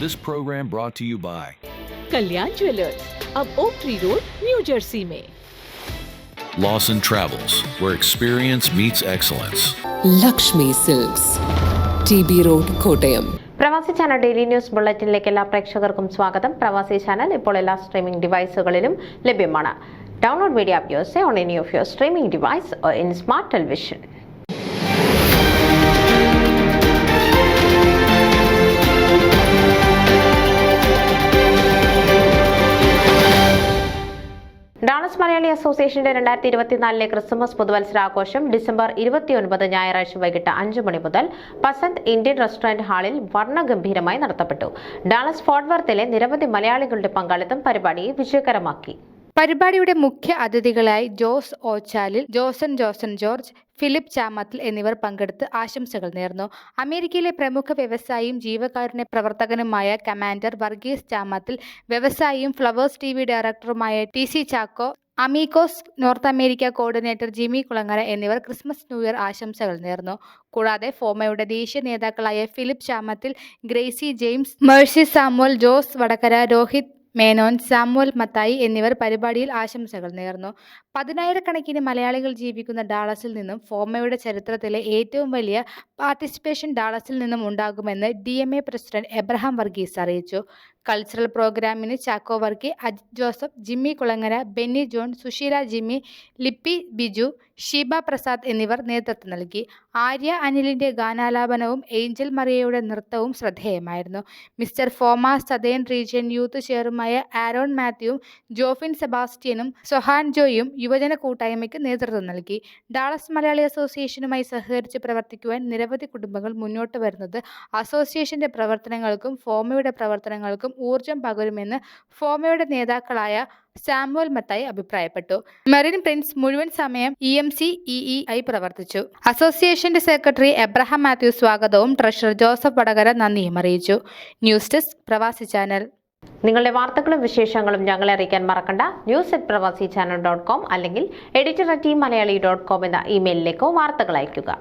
This program brought to you by Kalyan jewellers, अब oak tree road, New Jersey में। Lawson Travels, where experience meets excellence. Lakshmi silks, TB road, Kottayam. Pravasi channel daily news ബുള്ളറ്റിനിലേക്ക് എല്ലാ പ്രേക്ഷകർക്കും സ്വാഗതം. പ്രവാസി channel ഇപ്പോൾ എല്ലാ streaming ഡിവൈസുകളിലും ലഭ്യമാണ്. Download media app use on any of your streaming device or in smart television. Dallas Malayali അസോസിയേഷന്റെ 2024 Christmas പുതുവത്സരാഘോഷം December 29 ഞായറാഴ്ച വൈകിട്ട് 5 മണി മുതൽ പസന്ത് ഇന്ത്യൻ റെസ്റ്റോറന്റ് ഹാളിൽ വർണ്ണഗംഭീരമായി നടത്തപ്പെട്ടു. ഡാളസ് ഫോർട്ട് വർത്തിലെ നിരവധി മലയാളികളുടെ പങ്കാളിത്തം പരിപാടിയെ വിജയകരമാക്കി. പരിപാടിയുടെ മുഖ്യ അതിഥികളായി ജോസ് ഓച്ചാലിൽ, ജോസൻ ജോർജ്, ഫിലിപ്പ് ചാമത്തിൽ എന്നിവർ പങ്കെടുത്ത് ആശംസകൾ നേർന്നു. അമേരിക്കയിലെ പ്രമുഖ വ്യവസായിയും ജീവകാരുണ്യ പ്രവർത്തകനുമായ കമാൻഡർ വർഗീസ് ചാമത്തിൽ, വ്യവസായിയും ഫ്ലവേഴ്സ് TV ഡയറക്ടറുമായ TC Chacko, Amicos north America coordinator Jimmy Kulangara എന്നിവർ ക്രിസ്മസ് ന്യൂ ഇയർ ആശംസകൾ നേർന്നു. കൂടാതെ ഫോമയുടെ ദേശീയ നേതാക്കളായ ഫിലിപ്പ് ചാമത്തിൽ, ഗ്രേസി ജെയിംസ്, മേഴ്സി സാമുവൽ, ജോസ് വടകര, രോഹിത് മേനോൻ, സാമുവൽ മത്തായി എന്നിവർ പരിപാടിയിൽ ആശംസകൾ നേർന്നു. 10,000-കണക്കിന് മലയാളികൾ ജീവിക്കുന്ന ഡാളസിൽ നിന്നും ഫോമയുടെ ചരിത്രത്തിലെ ഏറ്റവും വലിയ പാർട്ടിസിപ്പേഷൻ ഡാളസിൽ നിന്നും ഉണ്ടാകുമെന്ന് DMA പ്രസിഡന്റ് എബ്രഹാം വർഗീസ് അറിയിച്ചു. കൾച്ചറൽ പ്രോഗ്രാമിന് Chacko Varkey, Ajith Joseph, Jimmy Kulangara, Benny John, Susheela Jimmy, ലിപ്പി Biju, Sheeba Prasad എന്നിവർ നേതൃത്വം നൽകി. ആര്യ അനിലിന്റെ ഗാനാലാപനവും ഏഞ്ചൽ മറിയയുടെ നൃത്തവും ശ്രദ്ധേയമായിരുന്നു. Mister FOMAA, southern region youth ചെയറുമായ Aaron മാത്യുവും Jofin സെബാസ്റ്റ്യനും സൊഹാൻ ജോയും യുവജന കൂട്ടായ്മയ്ക്ക് നേതൃത്വം നൽകി. ഡാളസ് മലയാളി അസോസിയേഷനുമായി സഹകരിച്ച് പ്രവർത്തിക്കുവാൻ നിരവധി കുടുംബങ്ങൾ മുന്നോട്ട് വരുന്നത് അസോസിയേഷന്റെ പ്രവർത്തനങ്ങൾക്കും ഫോമയുടെ പ്രവർത്തനങ്ങൾക്കും ഊർജം പകരുമെന്ന് ഫോമയുടെ നേതാക്കളായ സാമുവൽ മത്തായി അഭിപ്രായപ്പെട്ടു. മെറിൻ പ്രിൻസ് മുഴുവൻ സമയം EMC EE പ്രവർത്തിച്ചു. അസോസിയേഷന്റെ സെക്രട്ടറി എബ്രഹാം മാത്യു സ്വാഗതവും ട്രഷറർ ജോസഫ് വടകര നന്ദിയും അറിയിച്ചു. ന്യൂസ് ഡെസ്ക് പ്രവാസി ചാനൽ. നിങ്ങളുടെ വാർത്തകളും വിശേഷങ്ങളും ഞങ്ങളെ അറിയിക്കാൻ മറക്കണ്ട. news@pravasichannel.com അല്ലെങ്കിൽ editor@tmalayaali.com എന്ന ഇമെയിലിലേക്കോ വാർത്തകൾ അയയ്ക്കുക.